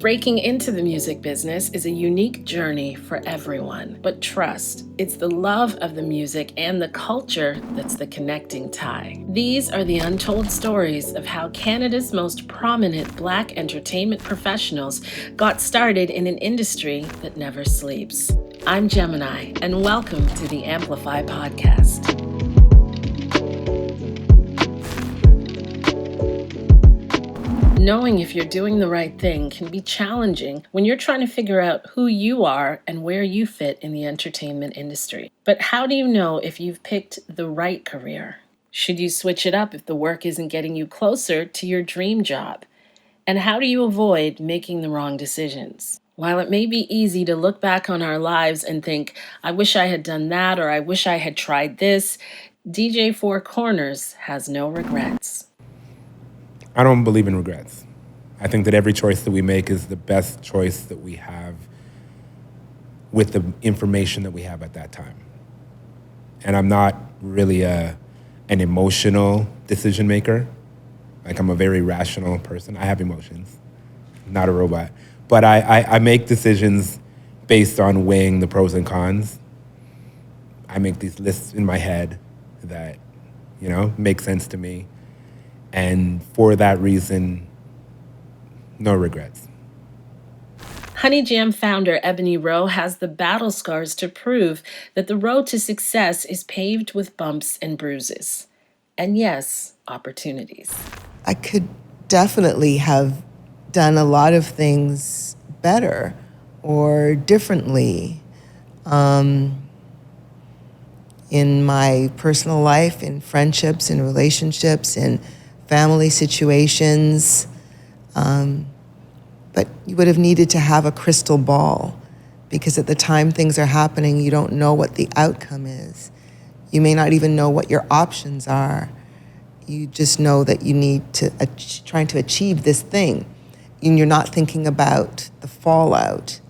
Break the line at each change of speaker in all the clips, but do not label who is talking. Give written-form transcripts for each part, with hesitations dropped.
Breaking into the music business is a unique journey for everyone, but trust, it's the love of the music and the culture that's the connecting tie. These are the untold stories of how Canada's most prominent Black entertainment professionals got started in an industry that never sleeps. I'm Gemini, and welcome to the Amplify Podcast. Knowing if you're doing the right thing can be challenging when you're trying to figure out who you are and where you fit in the entertainment industry. But how do you know if you've picked the right career? Should you switch it up if the work isn't getting you closer to your dream job? And how do you avoid making the wrong decisions? While it may be easy to look back on our lives and think, I wish I had done that, or I wish I had tried this, DJ Four Corners has no regrets.
I don't believe in regrets. I think that every choice that we make is the best choice that we have with the information that we have at that time. And I'm not really an emotional decision maker. Like, I'm a very rational person. I have emotions, not a robot. But I make decisions based on weighing the pros and cons. I make these lists in my head that, make sense to me. And for that reason, no regrets.
Honey Jam founder Ebony Rowe has the battle scars to prove that the road to success is paved with bumps and bruises. And yes, opportunities.
I could definitely have done a lot of things better or differently in my personal life, in friendships, in relationships, in family situations. But you would have needed to have a crystal ball, because at the time things are happening, you don't know what the outcome is. You may not even know what your options are. You just know that you need to trying to achieve this thing, and you're not thinking about the fallout,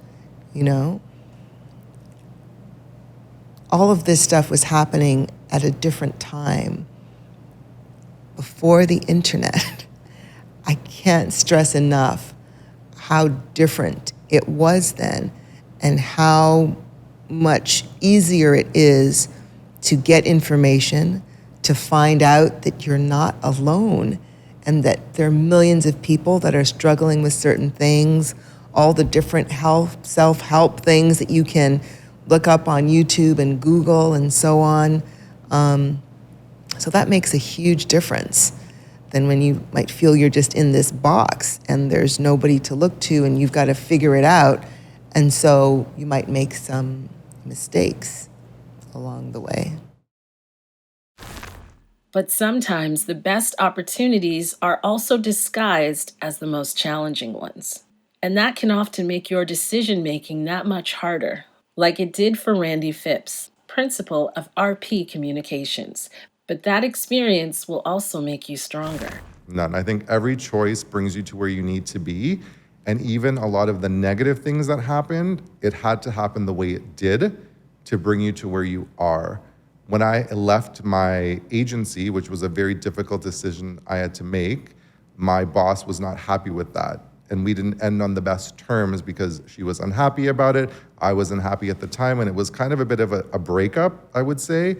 All of this stuff was happening at a different time, before the internet. I can't stress enough how different it was then, and how much easier it is to get information, to find out that you're not alone, and that there are millions of people that are struggling with certain things, all the different self-help things that you can look up on YouTube and Google and so on. So that makes a huge difference than when you might feel you're just in this box and there's nobody to look to and you've got to figure it out. And so you might make some mistakes along the way.
But sometimes the best opportunities are also disguised as the most challenging ones. And that can often make your decision-making that much harder, like it did for Randy Phipps, principal of RP Communications. But that experience will also make you stronger.
None. I think every choice brings you to where you need to be. And even a lot of the negative things that happened, it had to happen the way it did to bring you to where you are. When I left my agency, which was a very difficult decision I had to make, my boss was not happy with that. And we didn't end on the best terms because she was unhappy about it. I was unhappy at the time, and it was kind of a bit of a breakup, I would say.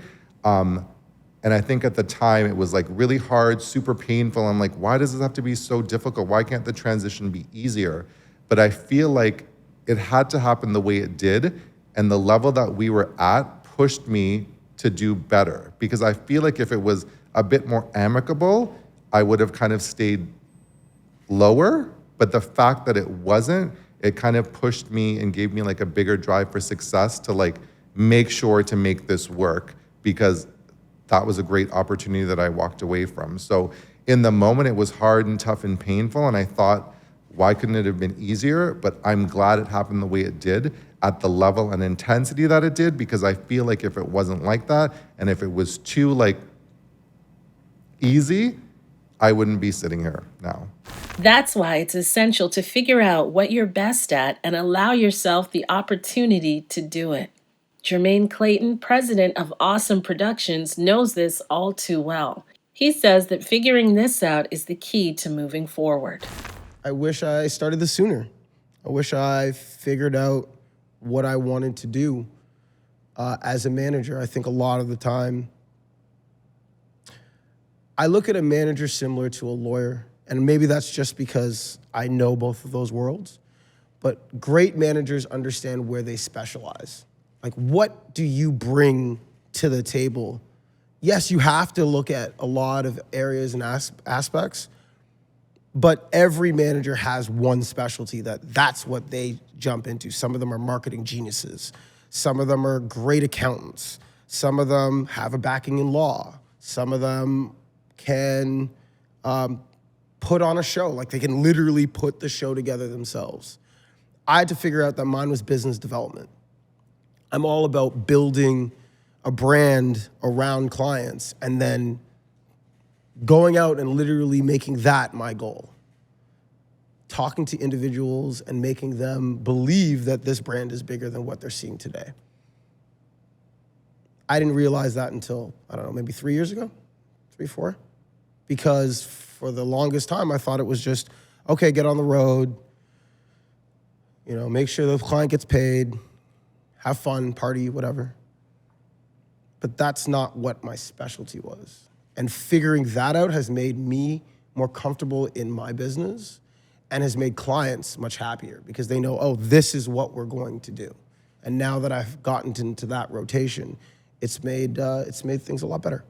And I think at the time it was like really hard, super painful. I'm like, why does this have to be so difficult? Why can't the transition be easier? But I feel like it had to happen the way it did. And the level that we were at pushed me to do better. Because I feel like if it was a bit more amicable, I would have kind of stayed lower. But the fact that it wasn't, it kind of pushed me and gave me like a bigger drive for success to like make sure to make this work, because that was a great opportunity that I walked away from. So in the moment, it was hard and tough and painful. And I thought, why couldn't it have been easier? But I'm glad it happened the way it did at the level and intensity that it did, because I feel like if it wasn't like that, and if it was too like easy, I wouldn't be sitting here now.
That's why it's essential to figure out what you're best at and allow yourself the opportunity to do it. Jermaine Clayton, president of Awesome Productions, knows this all too well. He says that figuring this out is the key to moving forward.
I wish I started this sooner. I wish I figured out what I wanted to do as a manager. I think a lot of the time, I look at a manager similar to a lawyer, and maybe that's just because I know both of those worlds, but great managers understand where they specialize. Like, what do you bring to the table? Yes, you have to look at a lot of areas and aspects, but every manager has one specialty that's what they jump into. Some of them are marketing geniuses. Some of them are great accountants. Some of them have a backing in law. Some of them can put on a show. Like, they can literally put the show together themselves. I had to figure out that mine was business development. I'm all about building a brand around clients and then going out and literally making that my goal. Talking to individuals and making them believe that this brand is bigger than what they're seeing today. I didn't realize that until, I don't know, maybe 3 years ago, 3, 4. Because for the longest time, I thought it was just, okay, get on the road, make sure the client gets paid, have fun, party, whatever. But that's not what my specialty was. And figuring that out has made me more comfortable in my business and has made clients much happier because they know, oh, this is what we're going to do. And now that I've gotten into that rotation, it's made things a lot better.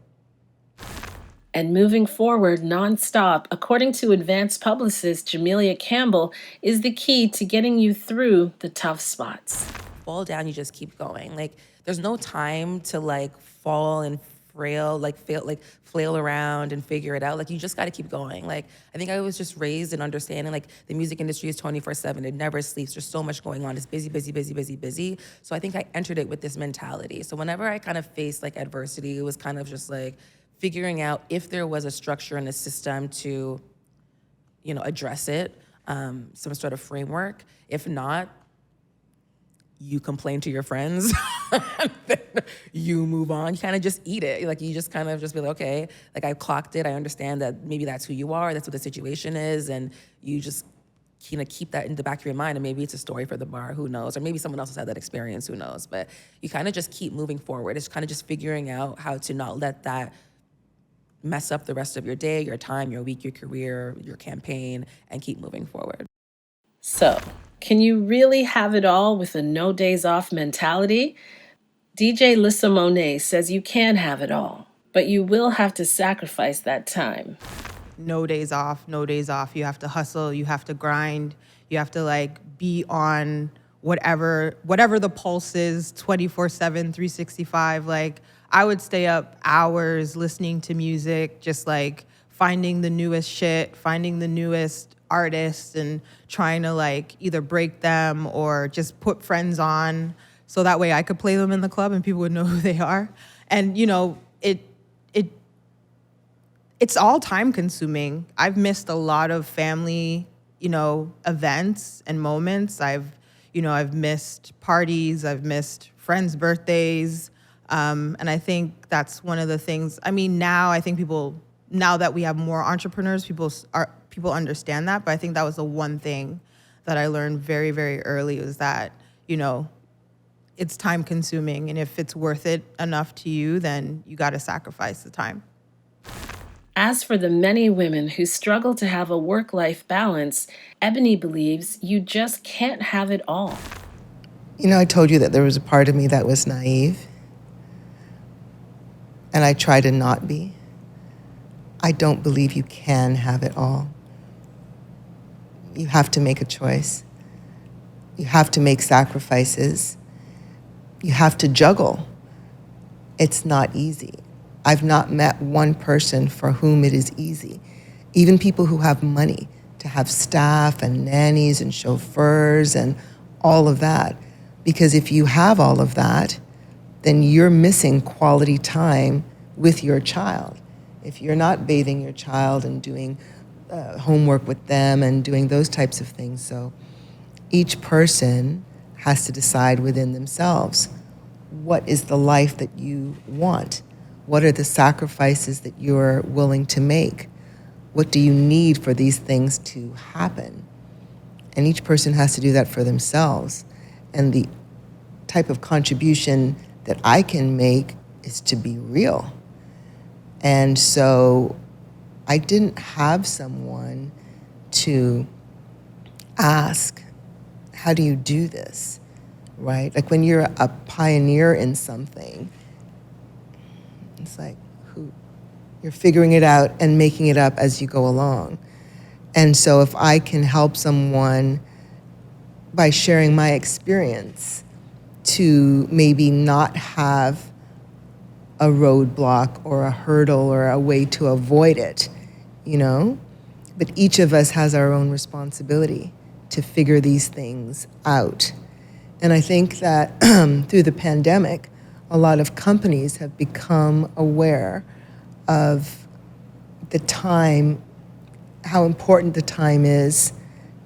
And moving forward nonstop, according to advanced publicist Jamelia Campbell, is the key to getting you through the tough spots.
Fall down, you just keep going. Like, there's no time to fall and flail around and figure it out. Like, you just got to keep going. Like, I think I was just raised in understanding the music industry is 24/7. It never sleeps. There's so much going on. It's busy, busy, busy, busy, busy. So I think I entered it with this mentality. So whenever I kind of faced adversity, it was kind of just figuring out if there was a structure and a system to, address it, some sort of framework. If not, you complain to your friends, then you move on. You kind of just eat it. You just kind of just be like, okay, I clocked it. I understand that maybe that's who you are. That's what the situation is. And you just keep that in the back of your mind. And maybe it's a story for the bar, who knows? Or maybe someone else has had that experience, who knows? But you kind of just keep moving forward. It's kind of just figuring out how to not let that mess up the rest of your day, your time, your week, your career, your campaign, and keep moving forward.
So, can you really have it all with a no days off mentality? DJ Lissa Monet says you can have it all, but you will have to sacrifice that time.
No days off, no days off. You have to hustle, you have to grind, you have to be on whatever the pulse is, 24/7, 365. I would stay up hours listening to music, just finding the newest shit, finding the newest artists and trying to either break them or just put friends on so that way I could play them in the club and people would know who they are. And it's all time consuming. I've missed a lot of family, events and moments. I've missed parties, I've missed friends' birthdays. And I think that's one of the things. I mean, now I think now that we have more entrepreneurs, people understand that. But I think that was the one thing that I learned very, very early was that, it's time consuming. And if it's worth it enough to you, then you got to sacrifice the time.
As for the many women who struggle to have a work-life balance, Ebony believes you just can't have it all.
I told you that there was a part of me that was naive. And I try to not be. I don't believe you can have it all. You have to make a choice. You have to make sacrifices. You have to juggle. It's not easy. I've not met one person for whom it is easy. Even people who have money to have staff and nannies and chauffeurs and all of that. Because if you have all of that, then you're missing quality time with your child. If you're not bathing your child and doing homework with them and doing those types of things. So each person has to decide within themselves, what is the life that you want? What are the sacrifices that you're willing to make? What do you need for these things to happen? And each person has to do that for themselves. And the type of contribution that I can make is to be real. And so I didn't have someone to ask, how do you do this, right? Like when you're a pioneer in something, it's like, you're figuring it out and making it up as you go along. And so if I can help someone by sharing my experience to maybe not have a roadblock or a hurdle or a way to avoid it, you know? But each of us has our own responsibility to figure these things out. And I think that through the pandemic, a lot of companies have become aware of the time, how important the time is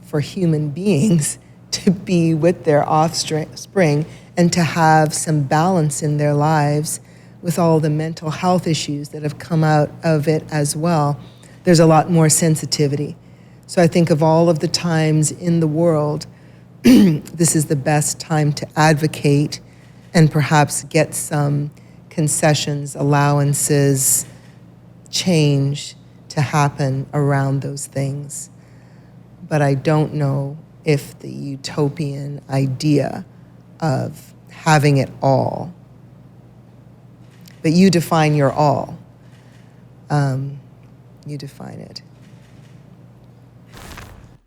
for human beings to be with their offspring and to have some balance in their lives with all the mental health issues that have come out of it as well. There's a lot more sensitivity. So I think of all of the times in the world, this is the best time to advocate and perhaps get some concessions, allowances, change to happen around those things. But I don't know if the utopian idea of having it all, but you define your all. You define it.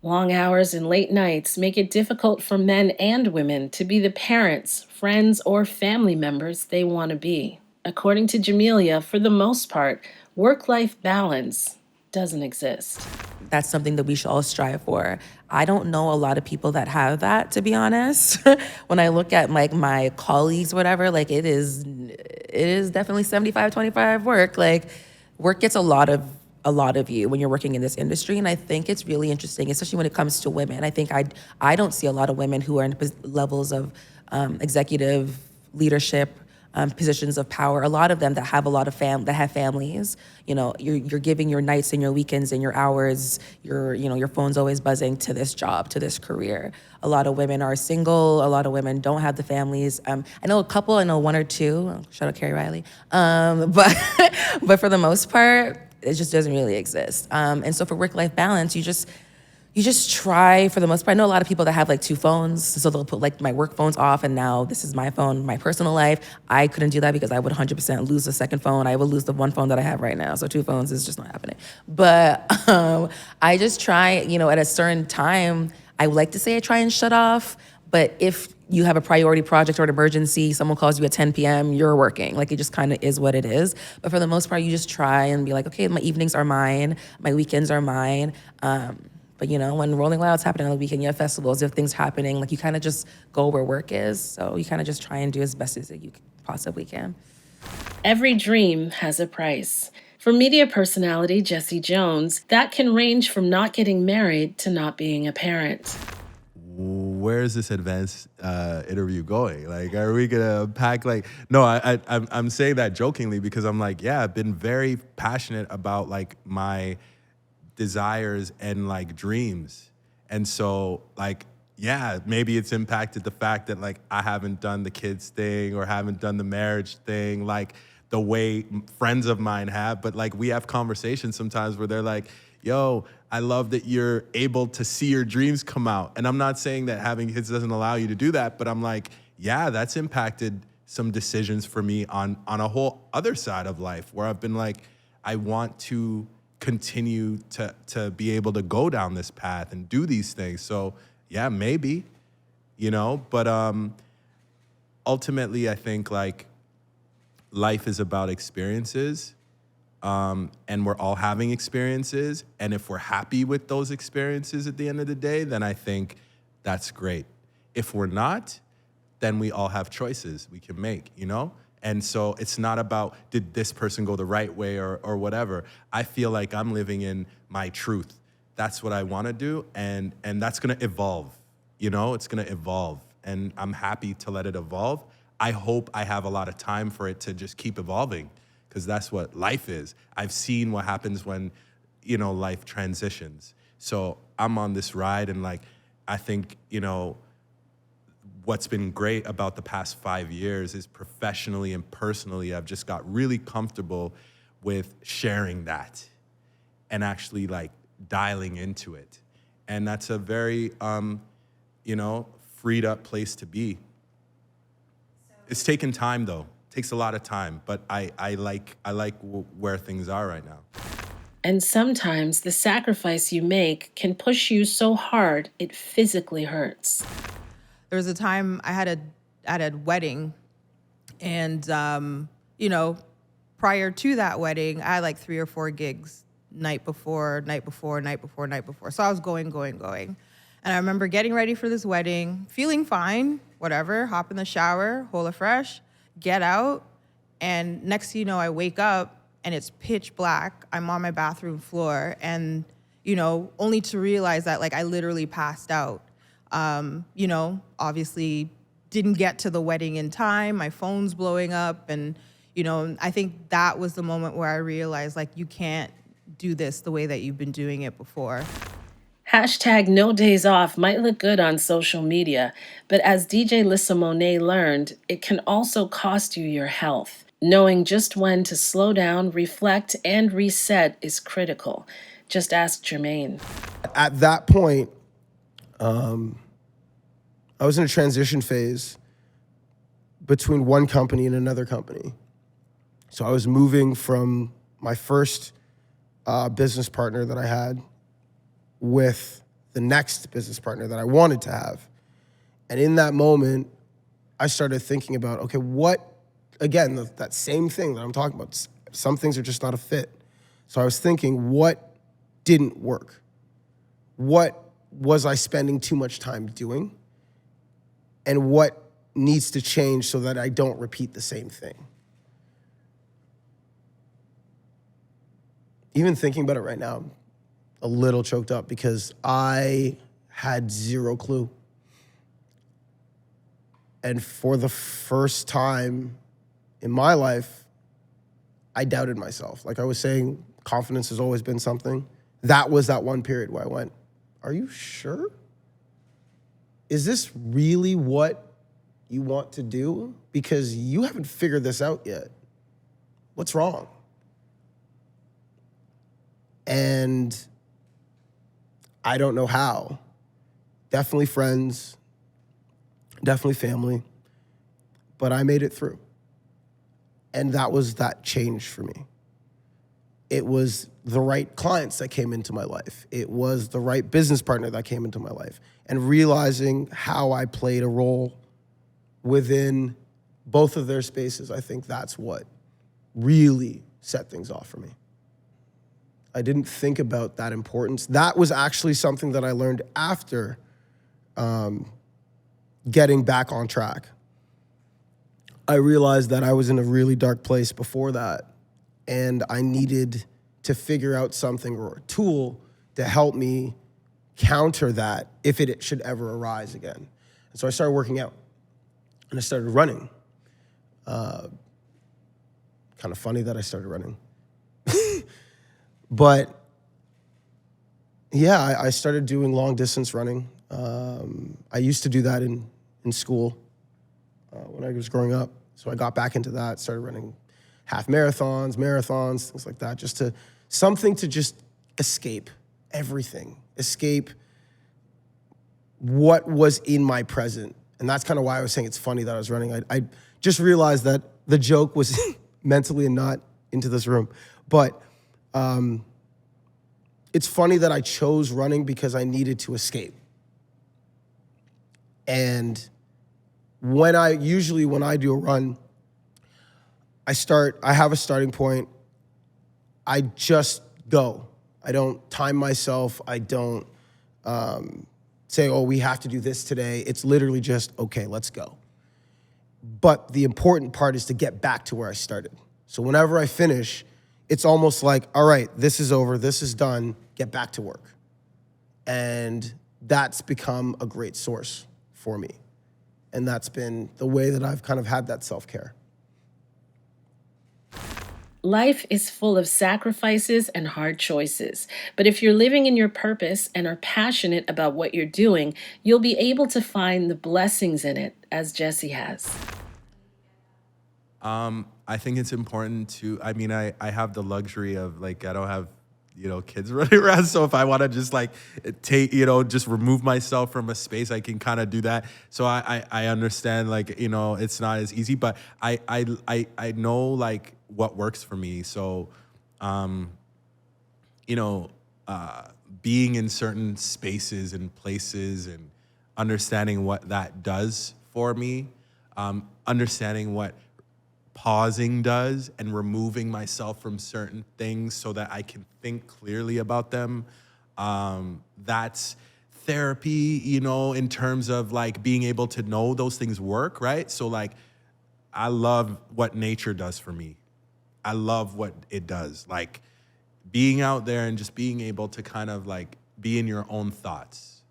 Long hours and late nights make it difficult for men and women to be the parents, friends, or family members they want to be. According to Jamelia, for the most part, work-life balance doesn't exist.
That's something that we should all strive for. I don't know a lot of people that have that, to be honest. When I look at like my colleagues, whatever, like it is definitely 75-25 work. Like work gets a lot of you when you're working in this industry. And I think it's really interesting, especially when it comes to women. I think I don't see a lot of women who are in levels of executive leadership, positions of power. A lot of them that have a lot of that have families. You know, you're giving your nights and your weekends and your hours. Your phone's always buzzing to this job, to this career. A lot of women are single. A lot of women don't have the families. I know a couple. I know one or two. Shout out Carrie Riley. But for the most part, it just doesn't really exist. And so for work-life balance, you just try for the most part. I know a lot of people that have like two phones, so they'll put like my work phones off and now this is my phone, my personal life. I couldn't do that because I would 100% lose the second phone. I would lose the one phone that I have right now. So two phones is just not happening. But I just try, at a certain time, I would like to say I try and shut off, but if you have a priority project or an emergency, someone calls you at 10 p.m., you're working. Like it just kind of is what it is. But for the most part, you just try and be like, okay, my evenings are mine, my weekends are mine. But when Rolling Loud's happening on the weekend, you have festivals, you have things happening, like you kind of just go where work is. So you kind of just try and do as best as you possibly can.
Every dream has a price. For media personality Jesse Jones, that can range from not getting married to not being a parent.
Where is this advanced interview going? Like, are we gonna pack no, I'm saying that jokingly because I'm like, yeah, I've been very passionate about like my desires and like dreams. And so like, yeah, maybe it's impacted the fact that like I haven't done the kids thing or haven't done the marriage thing like the way friends of mine have. But like we have conversations sometimes where they're like, yo, I love that you're able to see your dreams come out. And I'm not saying that having kids doesn't allow you to do that, but I'm like, yeah, that's impacted some decisions for me on a whole other side of life where I've been like, I want to continue to be able to go down this path and do these things. So yeah, maybe, but ultimately I think like life is about experiences. And we're all having experiences. And if we're happy with those experiences at the end of the day, then I think that's great. If we're not, then we all have choices we can make, And so it's not about, did this person go the right way or whatever. I feel like I'm living in my truth. That's what I want to do. And that's going to evolve, it's going to evolve. And I'm happy to let it evolve. I hope I have a lot of time for it to just keep evolving because that's what life is. I've seen what happens when, life transitions. So I'm on this ride and like, I think, what's been great about the past 5 years is professionally and personally, I've just got really comfortable with sharing that and actually like dialing into it. And that's a very, freed up place to be. It's taken time though. It takes a lot of time, but I like where things are right now.
And sometimes the sacrifice you make can push you so hard it physically hurts.
There was a time I had a wedding, and prior to that wedding, I had like 3 or 4 gigs night before. So I was going. And I remember getting ready for this wedding, feeling fine, whatever, hop in the shower, Hola Fresh, get out, and next thing you know, I wake up and it's pitch black. I'm on my bathroom floor, and only to realize that like I literally passed out. Obviously didn't get to the wedding in time. My phone's blowing up. And, I think that was the moment where I realized, like, you can't do this the way that you've been doing it before.
Hashtag no days off might look good on social media, but as DJ Lissa Monet learned, it can also cost you your health. Knowing just when to slow down, reflect, and reset is critical. Just ask Jermaine.
At that point, I was in a transition phase between one company and another company. So I was moving from my first business partner that I had with the next business partner that I wanted to have. And in that moment, I started thinking about, okay, that same thing that I'm talking about, some things are just not a fit. So I was thinking, what didn't work? What was I spending too much time doing? And what needs to change so that I don't repeat the same thing? Even thinking about it right now, I'm a little choked up because I had zero clue. And for the first time in my life, I doubted myself. Like I was saying, confidence has always been something. That was that one period where I went, are you sure? Is this really what you want to do? Because you haven't figured this out yet. What's wrong? And I don't know how. Definitely friends, definitely family, but I made it through. And that was that change for me. It was the right clients that came into my life. It was the right business partner that came into my life. And realizing how I played a role within both of their spaces, I think that's what really set things off for me. I didn't think about that importance. That was actually something that I learned after getting back on track. I realized that I was in a really dark place before that, and I needed to figure out something or a tool to help me counter that if it should ever arise again. And so I started working out, and I started running. Kind of funny that I started running. But yeah, I started doing long distance running. I used to do that in school when I was growing up. So I got back into that, started running half marathons, things like that, something to just escape everything, escape what was in my present. And that's kind of why I was saying it's funny that I was running. I just realized that the joke was mentally and not into this room. But it's funny that I chose running because I needed to escape. And when I do a run, I have a starting point. I just go. I don't time myself. I don't say, oh, we have to do this today. It's literally just, okay, let's go. But the important part is to get back to where I started. So whenever I finish, it's almost like, all right, this is over, this is done, get back to work. And that's become a great source for me. And that's been the way that I've kind of had that self-care.
Life is full of sacrifices and hard choices. But if you're living in your purpose and are passionate about what you're doing, you'll be able to find the blessings in it, as Jesse has.
I think it's important to, I mean, I have the luxury of like, I don't have, kids running around. So if I want to just like take, just remove myself from a space, I can kind of do that. So I understand like, it's not as easy, but I know like what works for me. So, being in certain spaces and places and understanding what that does for me, understanding what pausing does and removing myself from certain things so that I can think clearly about them. That's therapy, in terms of like being able to know those things work, right? So like, I love what nature does for me. I love what it does. Like being out there and just being able to kind of like be in your own thoughts.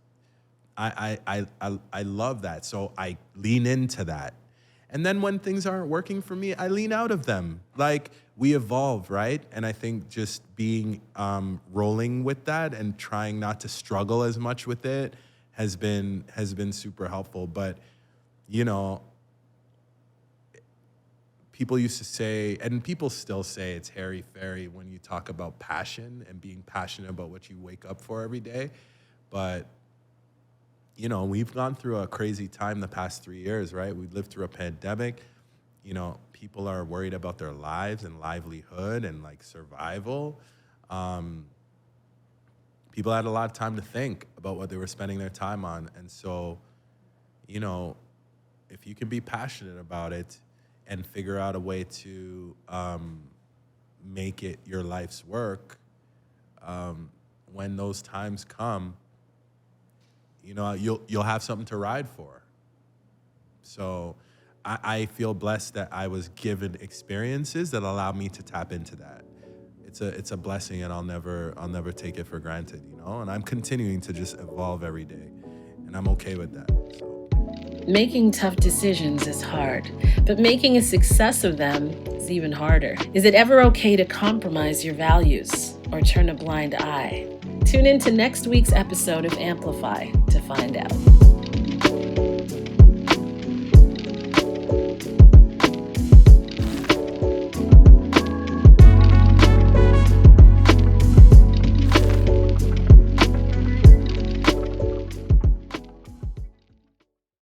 I love that. So I lean into that. And then when things aren't working for me, I lean out of them. Like we evolve, right? And I think just being rolling with that and trying not to struggle as much with it has been super helpful. But people used to say, and people still say, it's hairy-fairy when you talk about passion and being passionate about what you wake up for every day. But we've gone through a crazy time the past 3 years, right? We've lived through a pandemic. People are worried about their lives and livelihood and like survival. People had a lot of time to think about what they were spending their time on. And so, if you can be passionate about it and figure out a way to make it your life's work, when those times come, you'll have something to ride for. So I feel blessed that I was given experiences that allow me to tap into that. It's a blessing, and I'll never take it for granted, and I'm continuing to just evolve every day, and I'm okay with that. So.
Making tough decisions is hard, but making a success of them is even harder. Is it ever okay to compromise your values or turn a blind eye? Tune in to next week's episode of Amplify to find out.